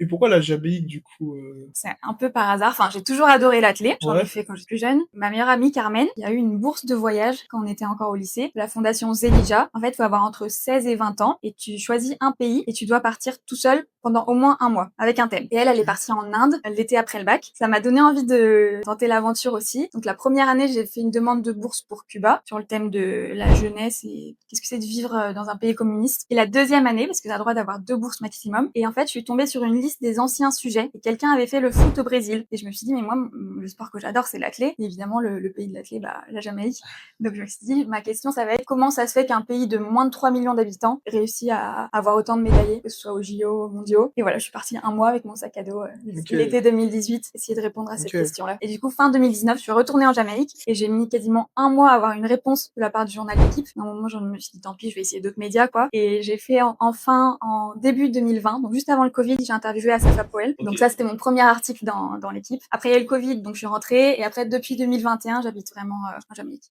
Et pourquoi la Jamaïque, du coup C'est un peu par hasard. Enfin, j'ai toujours adoré l'athlé. J'en ai Ouais. fait quand j'étais plus jeune. Ma meilleure amie Carmen, il y a eu une bourse de voyage quand on était encore au lycée, de la fondation Zelija. En fait, il faut avoir entre 16 et 20 ans et tu choisis un pays et tu dois partir tout seul pendant au moins un mois avec un thème. Et elle est Ok. partie en Inde l'été après le bac. Ça m'a donné envie de tenter l'aventure aussi. Donc la première année, j'ai fait une demande de bourse pour Cuba sur le thème de la jeunesse et qu'est-ce que c'est de vivre dans un pays communiste. Et la deuxième année, parce que tu as le droit d'avoir 2 bourses maximum. Et en fait, je suis tombée sur une liste des anciens sujets et quelqu'un avait fait le foot au Brésil. Et je me suis dit, mais moi, le sport que j'adore, c'est l'athlé. Et évidemment, le pays de l'athlé, bah, la Jamaïque. Donc je me suis dit, ma question, ça va être comment ça se fait qu'un pays de moins de 3 millions d'habitants réussit à avoir autant de médaillés, que ce soit aux JO, aux mondiaux. Et voilà, je suis partie un mois avec mon sac à dos Ok. l'été 2018, essayer de répondre à cette Ok. question-là. Et du coup, fin 2019, je suis retournée en Jamaïque et j'ai mis quasiment un mois à avoir une réponse de la part du journal L'équipe. À un moment, je me suis dit, tant pis, je vais essayer d'autres médias, quoi. Et j'ai fait enfin, en début 2020, donc juste avant le Covid, j'ai interviewé Assafa Powell. Ok. Donc ça, c'était mon premier article dans l'équipe. Après, il y a eu le Covid, donc je suis rentrée. Et après, depuis 2021, j'habite vraiment en Jamaïque.